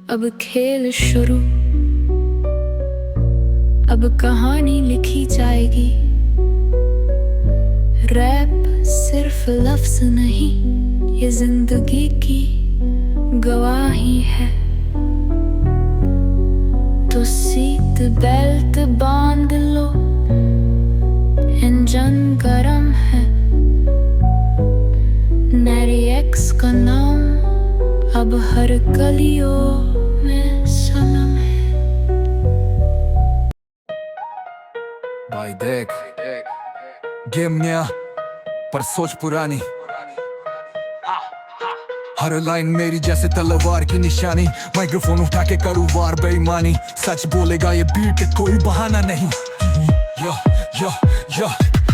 अब खेल शुरू, अब कहानी लिखी जाएगी। रैप सिर्फ लफ्ज नहीं, ये जिंदगी की गवाही है। तो सीट बेल्ट बांध लो, इंजन गरम है। मेरी एक्स का नाम अब हर गलियों में सनम है। भाई देख गेम नया पर सोच पुरानी। हर लाइन मेरी जैसे तलवार की निशानी। माइक्रोफोन उठा के करूँ वार बेईमानी। सच बोलेगा ये बीट कोई बहाना नहीं। यो यो यो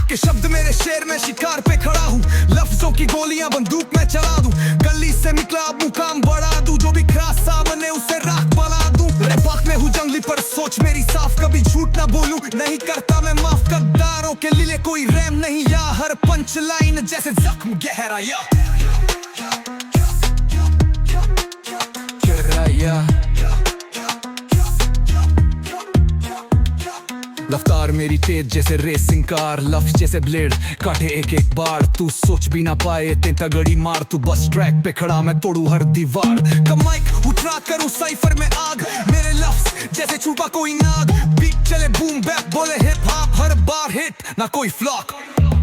के शब्द मेरे शेर में शिकार पे खड़ा हूँ। लफ्जों की गोलियां बंदूक में चला दूं। गली से निकला अब मुकाम बढ़ा दूं। जो भी खरा सामने उसे राख बना दूं। रैप में हूँ जंगली पर सोच मेरी साफ। कभी झूठ ना बोलूं, नहीं करता मैं माफ। गद्दारों के लिए कोई रैम नहीं। या हर पंच लाइन जैसे जख्म गहरा। रफ्तार मेरी तेज जैसे रेसिंग कार। लफ्ज जैसे ब्लेड काटे एक एक बार। तू सोच भी ना पाए इतने तगड़ी मार। तू बस ट्रैक पे खड़ा, मैं तोड़ू हर दीवार। माइक उठा करूं साइफर में आग। मेरे लफ्ज जैसे छुपा कोई नाग। बीट चले बूम बैक बोले हिप हॉप। हर बार हिट ना कोई फ्लॉक।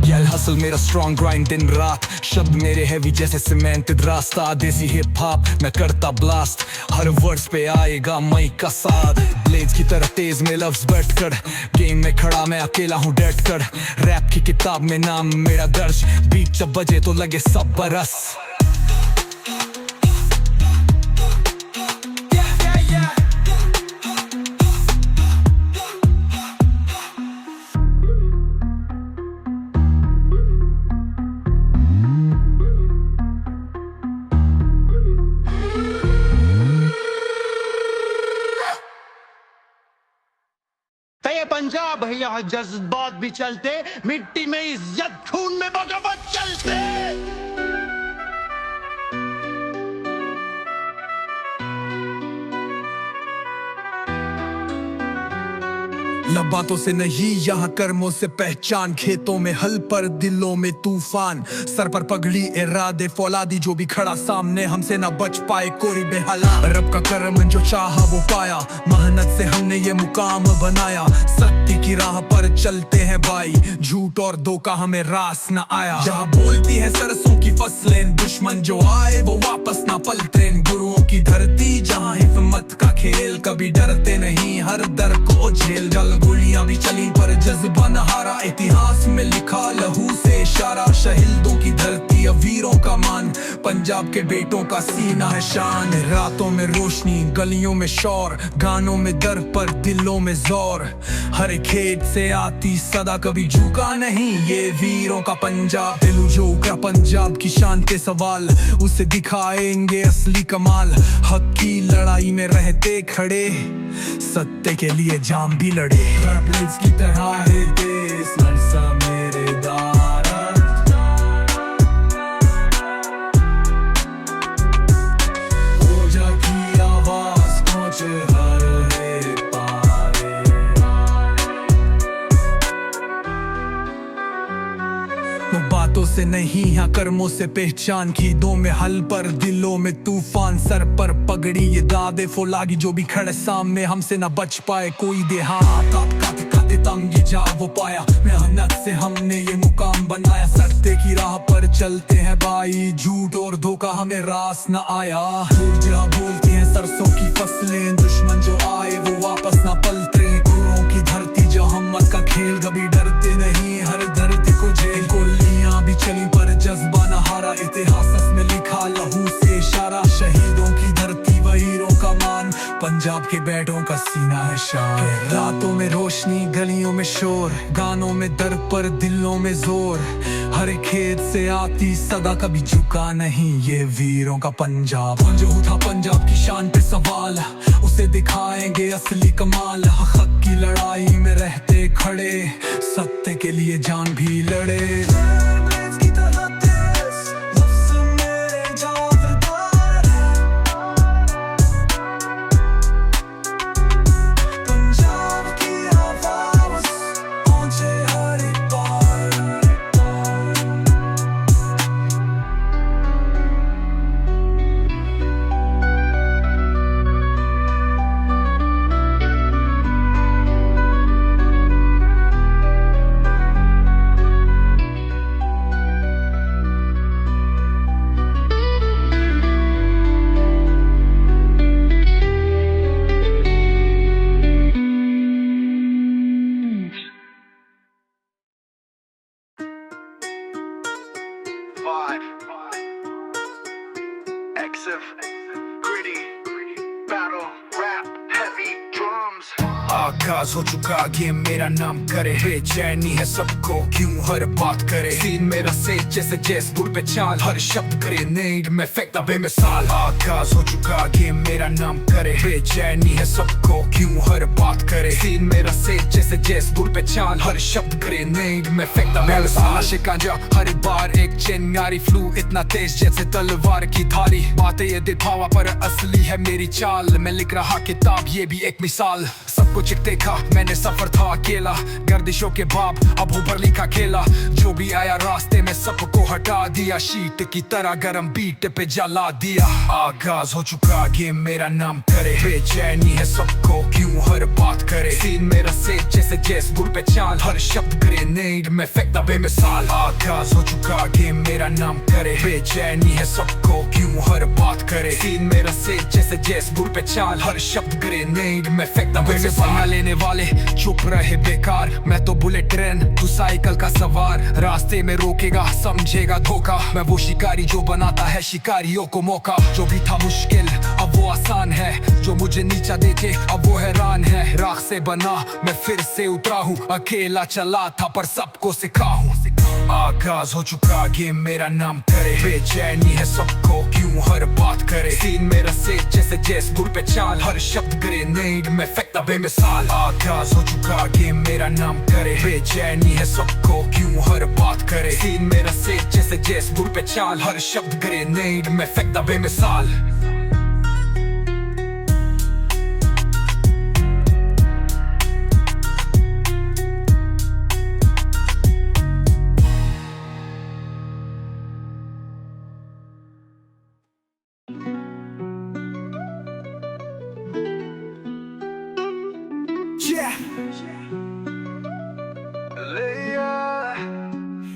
Yell hustle मेरा strong grind दिन रात। शब्द मेरे heavy जैसे cemented रास्ता। देसी हिप हॉप मैं करता blast। हर वर्ड्स पे आएगा मई का साथ। ब्लेड्स की तरह तेज में लफ्ज बैठ कर। गेम में खड़ा मैं अकेला हूँ डट कर। रैप की किताब में नाम मेरा दर्ज। बीट जब बजे तो लगे सब बरस। पंजाब है, यहाँ जज्बात भी चलते। मिट्टी में इज्जत खून में बगावत चलते। बातों से नहीं यहाँ कर्मों से पहचान। खेतों में हल पर दिलों में तूफान। सर पर पगड़ी इरादे फौलादी। जो भी खड़ा सामने हमसे ना बच पाए कोई बेहाला। रब का करम जो चाहा वो पाया। मेहनत से हमने ये मुकाम बनाया। सत्य की राह पर चलते हैं भाई। झूठ और धोखा हमें रास ना आया। जहाँ बोलती है सरसों की फसलें। दुश्मन जो आए वो वापस ना पलटे। गुरुओं की धरती जहाँ हिम्मत का खेल। कभी डरते नहीं हर दर को झेल। जल गोलियां भी चली पर जज्बा न हारा। इतिहास में लिखा लहू से इशारा। शहीदों की धरती वीरों का मान। पंजाब के बेटों का सीना है शान। रातों में रोशनी गलियों में शोर। गानों में दर पर दिलों में जोर। हर खेत से आती सदा कभी झुका नहीं। ये वीरों का पंजाब। दिल जो का पंजाब की शान के सवाल। उसे दिखाएंगे असली कमाल। हक की लड़ाई में रहते खड़े। सत्य के लिए जान भी लड़े। ब्लेड्स की तरह है देश लड़सा मेरे दारा। ओजा की आवाज पहुंचे हर एक पारे। वो बातों से नहीं यहाँ कर्मों से पहचान। खीदों में हल पर दिलों में तूफान। सर पर पगड़ी ये दादे फौलादी। जो भी खड़े सामने हमसे ना बच पाए कोई देहात। तंगी जा वो पाया। मेहनत से हमने ये मुकाम बनाया। सत्य की राह पर चलते हैं भाई। झूठ और धोखा हमें रास न आया। जहाँ बोलती हैं सरसों की फसलें। दुश्मन जो आए वो वापस ना पलटे। गुरुओं की धरती जो हिम्मत का खेल। कभी डरते नहीं हर दर्द को झेल। गोलियां भी चली पर जज्बा न हारा। इतिहास में लिखा लहू से इशारा। शहीदों की धरती वीरों का मान। पंजाब के बेटों का सीना है शान। रातों में रोशनी गलियों में शोर। गानों में दर पर दिलों में जोर। हर खेत से आती सदा कभी झुका नहीं। ये वीरों का पंजाब। जो उठा पंजाब की शान पे सवाल। उसे दिखाएंगे असली कमाल। हक की लड़ाई में रहते खड़े। सत्य के लिए जान भी लड़े। आगाज हो चुका गेम मेरा नाम करे, बेचैनी है सबको क्यों हर बात करे। सीन मेरा सेज जैसे जैस बुर पे चाल, हर शब्द ग्रेनेड में फेंकता बेमिसाल। आगाज हो चुका गेम मेरा नाम करे, बेचैनी है सबको क्यों हर बात करे। सीन मेरा सेज जैसे जैस बुर पे चाल, हर शब्द ग्रेनेड में फेंकता बेमिसाल। शिकंजा हर बार एक चिंगारी, फ्लू इतना तेज जैसे तलवार की धारी। बातें ये दिखावा पर असली है मेरी चाल, मैं लिख रहा किताब ये भी एक मिसाल। सब कुछ देखा मैंने, सफर था अकेला, गर्दिशों के बाप अब ऊपर लिखा खेला। जो भी आया रास्ते में सबको हटा दिया, शीट की तरह गरम बीट पे जला दिया। आगाज हो चुका गेम मेरा नाम करे, बेचैनी है सबको क्यों हर बात करे। सीन मेरा सेज जैसे जैस बुर पे चाल, हर शब्द ग्रेनेड में फेंकता बेमिसाल। आगाज हो चुका गेम मेरा नाम करे, बेचैनी है सबको क्यों हर बात करे। सीन मेरा सेज जैसे जैस बुर पे चाल, हर शब्द ग्रेनेड में फेंकता बेमिसाल। पन्ना लेने वाले चुप रहे बेकार, मैं तो बुलेट ट्रेन तू साइकिल का सवार। रास्ते में रोकेगा समझेगा धोखा, मैं वो शिकारी जो बनाता है शिकारियों को मौका। जो भी था मुश्किल अब वो आसान है, जो मुझे नीचा देखे अब वो हैरान है। राख से बना मैं फिर से उतरा हूँ, अकेला चला था पर सबको सिखा हूँ। आगाज हो चुका गेम मेरा नाम करे, बेचैनी है सबको क्यों हर बात करे। सीन मेरा सेज जैसे जैस बुर पे चाल, हर शब्द ग्रेनेड में फेंकता बेमिसाल। आगाज हो चुका गेम मेरा नाम करे, बेचैनी है सबको क्यों हर बात करे। सीन मेरा सेज जैसे जैस बुर पे चाल, हर शब्द ग्रेनेड में फेंकता बेमिसाल।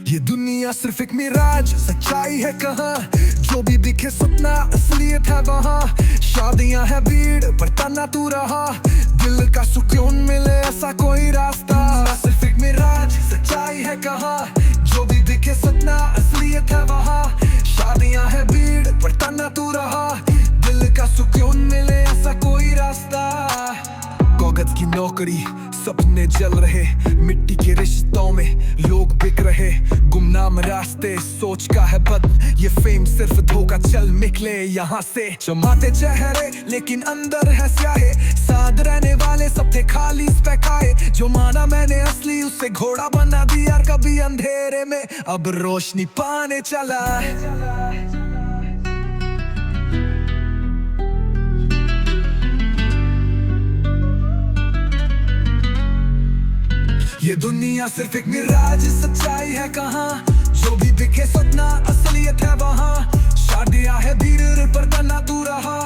ये दुनिया सिर्फ एक मिराज, सच्चाई है कहाँ। जो भी दिखे सपना असलियत है वहाँ। शादियां है भीड़ पर तना तू रहा, दिल का सुकून मिले ऐसा कोई रास्ता। सिर्फ एक मिराज, सच्चाई है कहाँ। जो भी दिखे सपना असलियत है वहाँ। शादियां है भीड़ पर तना तू रहा, दिल का सुकून मिले ऐसा कोई रास्ता। कागज की नौकरी सपने जल रहे, मिट्टी के रिश्तों में लोग बिक रहे। गुमनाम रास्ते सोच का है बद, ये फेम सिर्फ धोखा, चल निकले यहाँ से। चमकाते चेहरे लेकिन अंदर है स्याहे, साथ रहने वाले सब थे खाली स्पेकाए। जो माना मैंने असली उसे घोड़ा बना दिया, कभी अंधेरे में अब रोशनी पाने चला। ये दुनिया सिर्फ एक मिराज, सच्चाई है कहाँ। जो भी दिखे सपना असलियत है वहाँ। शादियां है भीड़ पर तना तू रहा,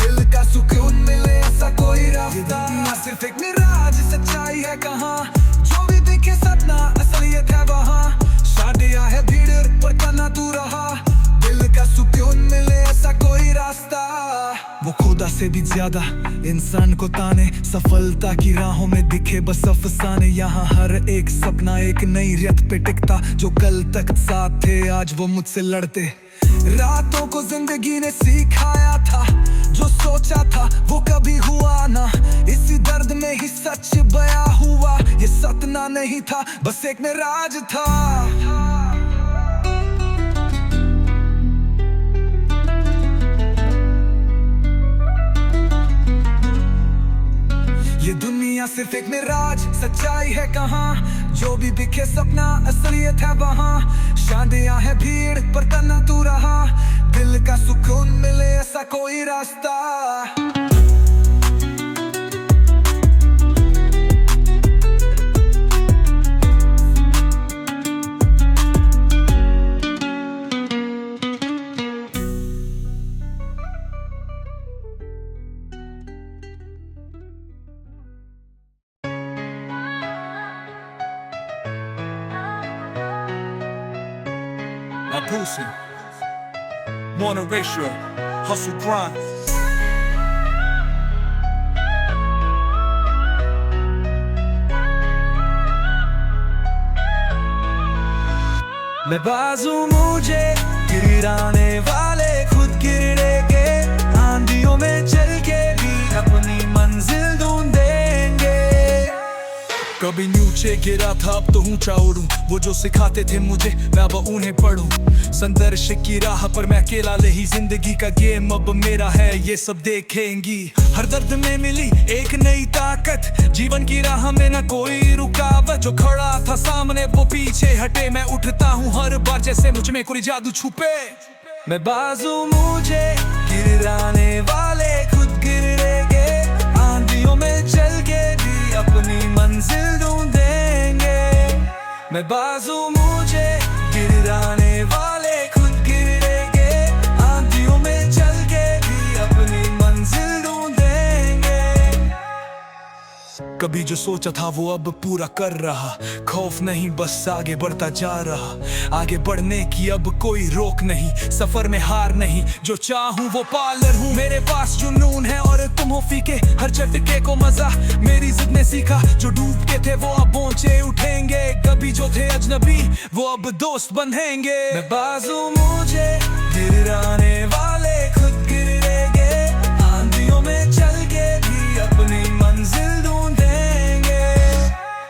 दिल का सुकून मिले ऐसा कोई रास्ता। सिर्फ एक मिराज, सच्चाई है कहाँ। जो भी दिखे सपना असलियत है वहाँ। शादियां है भीड़ पर तना तू रहा, दिल का सुकून मिले ऐसा कोई रास्ता। वो खुदा से भी ज्यादा इंसान को ताने, सफलता की राहों में दिखे बस अफसाने। यहाँ हर एक सपना एक नई रेत पे टिकता, जो कल तक साथ थे आज वो मुझसे लड़ते। रातों को जिंदगी ने सिखाया था, जो सोचा था वो कभी हुआ ना। इसी दर्द में ही सच बया हुआ, ये सपना नहीं था बस एक मिराज था। ये दुनिया सिर्फ एक मिराज, सच्चाई है कहाँ। जो भी दिखे सपना असलियत है वहाँ। शादियां है भीड़ पर तना तू रहा, दिल का सुकून मिले ऐसा कोई रास्ता। Boosie, Mona Ratio, Hustle Grind. मैं बाजू मुझे गिराने वाले खुद गिरेंगे, आंधियों में चल के भी अपनी मंजिल ढूंढेंगे। कभी नीचे गिरा था अब तो ऊंचा उड़ूं, वो जो सिखाते थे मुझे मैं अब उन्हें पढ़ूं। संघर्ष की राह पर मैं अकेला नहीं, जिंदगी का गेम अब मेरा है, ये सब देखेंगी। हर दर्द में मिली एक नई ताकत, जीवन की राह में न कोई रुकावट। जो खड़ा था सामने वो पीछे हटे, मैं उठता हूँ हर बार जैसे मुझ में कोई जादू छुपे। मैं बाजू मुझे गिराने वाले खुद गिरेंगे, आंधियों में चल के भी अपनी मंजिल ढूंढेंगे। मैं बाजू मुझे गिराने वाले खुद गिरेंगे, आंधियों में चल के भी अपनी मंजिल ढूंढेंगे। कभी जो सोचा था वो अब पूरा कर रहा, खौफ नहीं बस आगे बढ़ता जा रहा। आगे बढ़ने की अब कोई रोक नहीं, सफर में हार नहीं, जो चाहूं वो पालर हूँ। मेरे पास जुनून है और तुम हो फीके, हर झटके को मजा मेरी जिद ने सीखा। जो डूब के थे वो अब ऊंचे उठेंगे, कभी जो थे अजनबी वो अब दोस्त बनेंगे। मैं बाजू मुझे गिराने वाले खुद गिरेंगे, आंधियों में चल के भी अपनी मंजिल ढूंढेंगे।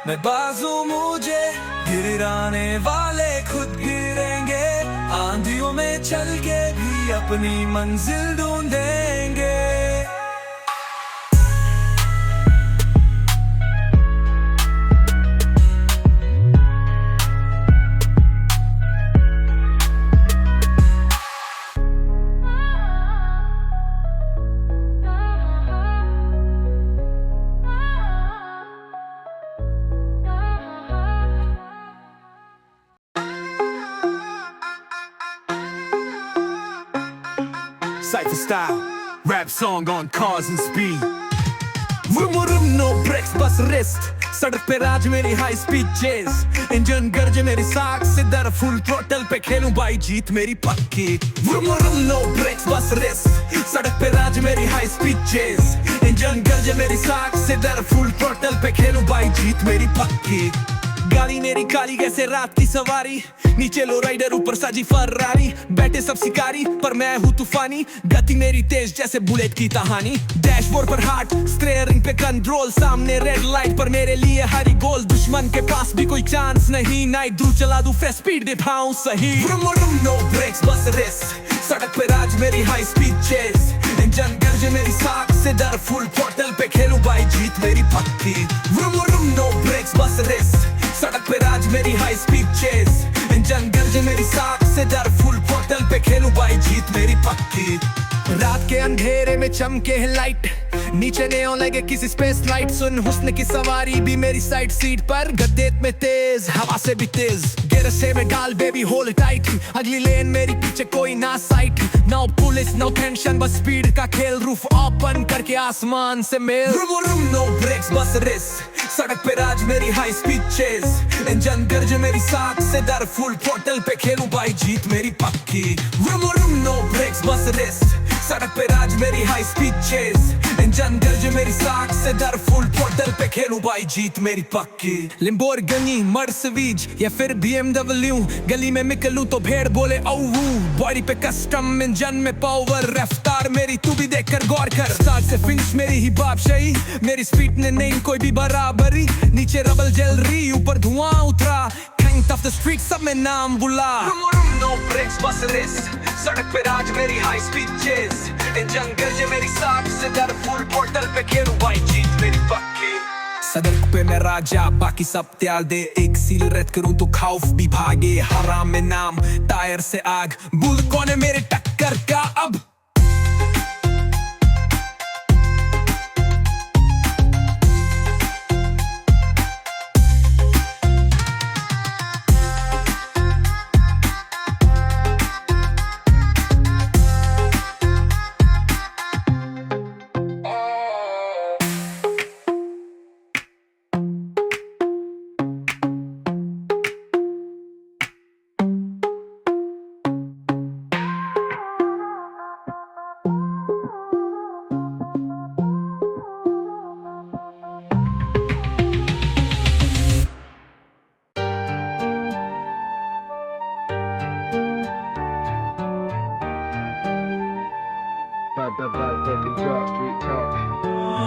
मैं बाजू मुझे गिराने वाले खुद गिरेंगे, आंधियों में चल के भी अपनी मंजिल ढूंढेंगे। Cypher style, rap song on cars and speed. Vroom no brakes बस रिस्ट, सड़क पे राज मेरी हाई स्पीड चेज। इंजन गर्जे मेरी साख से दर फुल थ्रोटल पे खेलूं भाई जीत मेरी पक्की। vroom no brakes बस रिस्ट, सड़क पे राज मेरी हाई स्पीड चेज। इंजन गर्जे मेरी साख से दर फुल थ्रोटल पे खेलूं भाई जीत मेरी पक्की। गाड़ी मेरी काली जैसे रात की सवारी, नीचे लो राइडर ऊपर साजी फरारी। बैठे सब शिकारी पर मैं हूँ तूफानी, गति मेरी तेज जैसे बुलेट की कहानी। डैशबोर्ड पर हार्ट, स्टीयरिंग पे कंट्रोल, सामने रेड लाइट पर मेरे लिए हरी गोल। दुश्मन के पास भी कोई चांस नहीं, नाइट दूर चला दूं फेस्ट स्पीड दिखाऊं सही। नो ब्रेक्स बस रेस, सड़क पे राज मेरी हाई स्पीड चेज। इंजन गर्जे मेरी साख से दर फुल थ्रोटल पे खेलूं भाई जीत मेरी पक्की। नो ब्रेक्स बस रेस, सड़क पे राज मेरी हाई स्पीड चेज। इंजन गर्जे मेरी साख से दर फुल थ्रोटल पे खेलूं भाई जीत मेरी पक्की। रात के अंधेरे में चमके है लाइट, नीचे नेओन लगे किसी स्पेस लाइट। सुन हुस्न की सवारी भी मेरी साइड सीट पर, गद्दे में तेज हवा से भी तेज। गिरसे में डाल बेबी होल्ड टाइट, अगली लेन मेरी पीछे कोई ना sight. No police no tension बस स्पीड का खेल, रूफ ओपन करके आसमान से मेल। नो ब्रेक्स बस रेस, सड़क पे राज मेरी हाई स्पीड चेज। इंजन गर्जे मेरी साख से दर फुल थ्रोटल पे खेलूं भाई जीत मेरी पक्की। नो ब्रेक्स बस रेस, सड़क पे राज मेरी हाई स्पीड चेज। इंजन गर्जे मेरी साख से दर फुल थ्रोटल पे खेलूं भाई जीत मेरी पक्की। लिम्बोर्गिनी मर्सिडीज या फिर BMW, गली में निकलूं तो भेड़ बोले औवू। बॉडी पे कस्टम इंजन में पावर, रफ्तार मेरी तू भी देख कर गौर कर। स्टार्ट से फिनिश मेरी ही बादशाही, मेरी स्पीड ने नहीं कोई भी बराबरी। नीचे रबल जल रही ऊपर धुआं उतरा, king of the street सब में नाम बुला। नो ब्रेक्स बस रेस, सड़क पे राज मेरी हाई स्पीड चेज। इंजन गर्जे मेरी साख से दर फुल थ्रोटल पे खेलूं भाई जीत मेरी पक्की। सड़क पे मैं राजा बाकी सब त्याल दे, एक सील रद्द करूं तो खौफ भी भागे। हराम में नाम टायर से आग, बुल कौन है मेरे टक्कर का अब।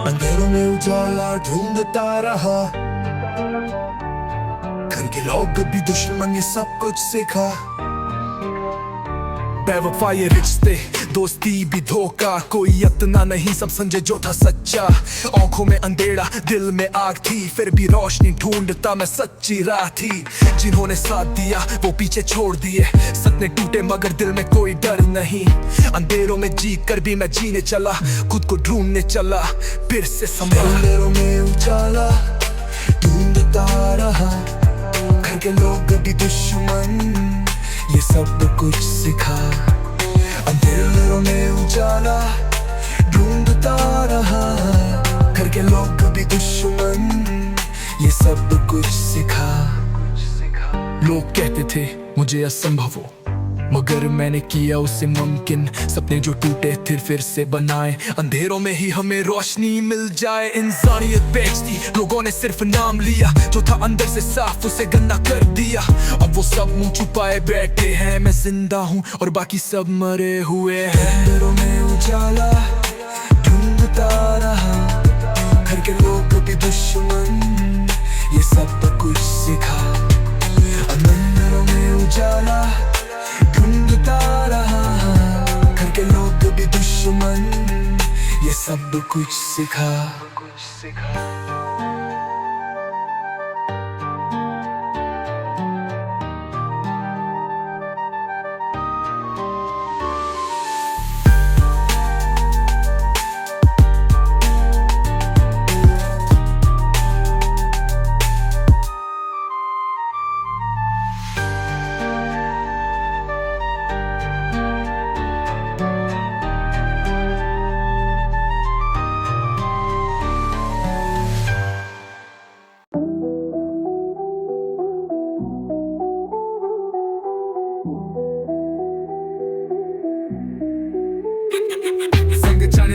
अंधेरों में उजाला ढूंढता रहा, घर के लोग भी दुश्मन ये सब कुछ सिखा। बेवफा ये रिश्ते दोस्ती भी धोखा, कोई इतना नहीं सब समझे जो था सच्चा। आंखों में अंधेरा दिल में आग थी, फिर भी रोशनी ढूंढता मैं सच्ची राह थी। जिन्होंने साथ दिया वो पीछे छोड़ दिए, सपने टूटे मगर दिल में कोई डर नहीं। अंधेरों में जी कर भी मैं जीने चला, खुद को ढूंढने चला फिर से संभला। अंधेरों में उजाला ढूंढता रहा, घर के लोग भी दुश्मन ये सब कुछ सिखा। अंधेरों में उजाला ढूंढता रहा, घर के लोग भी दुश्मन ये सब कुछ सिखा। लोग कहते थे मुझे असंभव हो, मगर मैंने किया उसे मुमकिन। सपने जो टूटे फिर से बनाए, अंधेरों में ही हमें रोशनी मिल जाए। इंसानियत बेचती लोगों ने सिर्फ नाम लिया, जो था अंदर से साफ उसे गंदा कर दिया। अब वो सब मुंह छुपाए बैठे हैं, मैं जिंदा हूँ और बाकी सब मरे हुए हैं। अंधेरों में उजाला ढूंढता रहा, घर के लोग भी दुश्मन ये सब कुछ सिखा। अंधेरों में उजाला ढूंढता रहा, घर के लोग भी दुश्मन ये सब कुछ सिखा।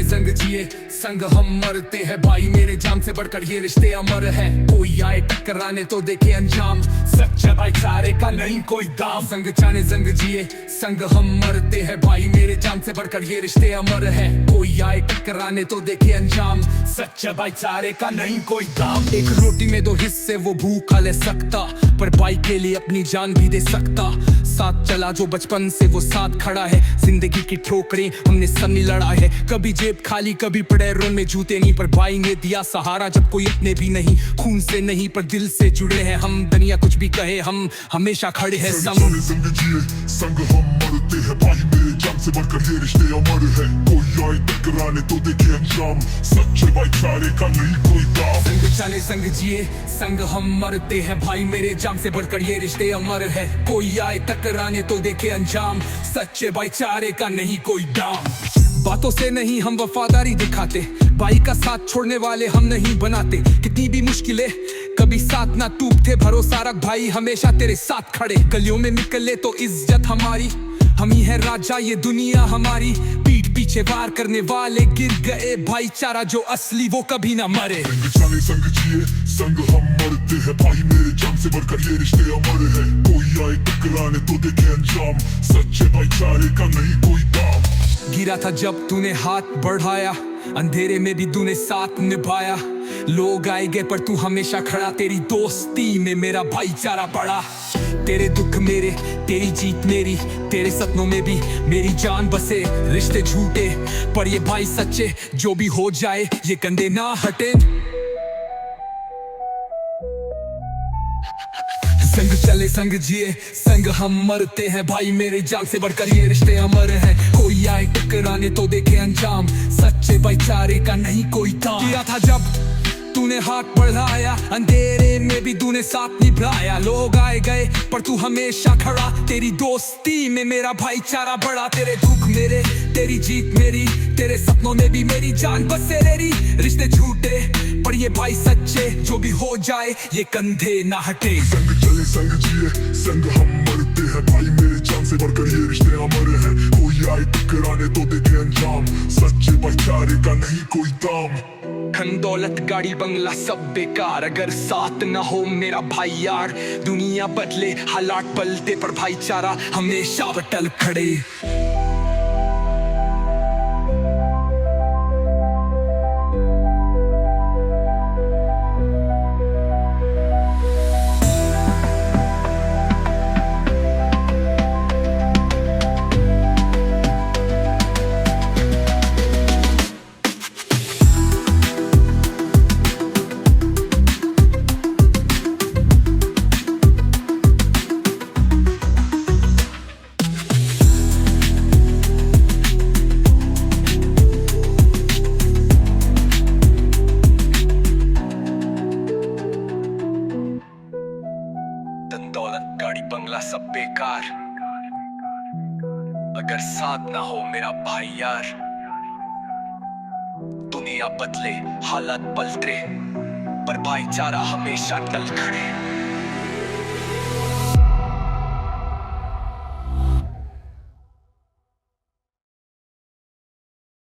संग जिए संग हम मरते हैं भाई, मेरे जान से बढ़कर ये रिश्ते अमर है। कोई आए टकराने तो देखे अंजाम, सच्चा भाईचारे का नहीं कोई दाम। संग जाने संग जिए संग हम मरते हैं भाई, मेरे जान से बढ़कर ये रिश्ते अमर है। कोई आए टकराने तो देखे अंजाम, सच्चा भाईचारे का नहीं कोई दाम। एक रोटी में दो हिस्से वो भूखा ले सकता, पर भाई के लिए अपनी जान भी दे सकता। साथ चला जो बचपन से वो साथ खड़ा है, जिंदगी की ठोकरें हमने सबने लड़ा है। कभी जेब खाली कभी पैरों में जूते नहीं, पर भाई ने दिया सहारा जब कोई अपने भी नहीं। खून से नहीं पर दिल से जुड़े हैं हम, दुनिया कुछ भी कहे हम हमेशा खड़े हैं संग। संग जिए संग हम मरते हैं भाई, मेरे जान से बढ़कर ये रिश्ते अमर है। कोई आए टकराने तो देखे अंजाम, सच्चे भाईचारे का नहीं कोई दाम। संग चले संग जिए संग हम मरते हैं भाई, मेरे जान से बढ़कर ये रिश्ते अमर है। कोई आए टकराने तो देखे अंजाम, सच्चे भाईचारे का नहीं कोई दाम। बातों से नहीं हम वफादारी दिखाते, भाई का साथ छोड़ने वाले हम नहीं बनाते। कितनी भी मुश्किलें कभी साथ ना टूटते, भरोसा रख भाई हमेशा तेरे साथ खड़े। गलियों में निकले तो इज्जत हमारी, हम ही है राजा ये दुनिया हमारी। पीठ पीछे वार करने वाले गिर गए, भाईचारा जो असली वो कभी ना मरे। संग जाने संग जिए संग हम मरते हैं भाई, मेरे जान से बढ़कर ये रिश्ते अमर है। कोई आए टकराने तो देखे अंजाम, सच्चे भाईचारे का नहीं कोई दाम। गिरा था जब तूने हाथ बढ़ाया, अंधेरे में भी तूने साथ निभाया। लोग आए गए पर तू हमेशा खड़ा, तेरी दोस्ती में मेरा भाईचारा बढ़ा। तेरे दुख मेरे तेरी जीत मेरी, तेरे सपनों में भी मेरी जान बसे। रिश्ते झूठे पर ये भाई सच्चे, जो भी हो जाए ये कंधे ना हटे। संग चले संग जिए संग हम मरते हैं भाई, मेरे जान से बढ़कर ये रिश्ते अमर हैं। कोई आए टकराने तो देखे अंजाम, सच्चे भाईचारे का नहीं कोई दाम। किया था जब तूने हाथ बढ़ाया, अंधेरे में भी तूने साथ निभाया। लोग आए गए पर तू हमेशा खड़ा, तेरी दोस्ती में मेरा भाईचारा बढ़ा। तेरे दुख मेरे तेरी जीत मेरी, तेरे सपनों में भी मेरी जान बसे तेरी। रिश्ते झूठे पर ये भाई सच्चे, जो भी हो जाए ये कंधे ना हटे। संग चले संग जिए संग हम मरते हैं भाई, मेरे जान से बढ़कर ये रिश्ते अमर है। कोई आए टकराने तो देखे अंजाम, सच्चे भाईचारे का नहीं कोई दाम। धन दौलत गाड़ी बंगला सब बेकार, अगर साथ ना हो मेरा भाई यार। दुनिया बदले हालात पलटे पर भाईचारा हमेशा अटल खड़े। साथ ना हो मेरा भाई यार। दुनिया बदले हालात पलटे पर भाईचारा हमेशा टल खड़े।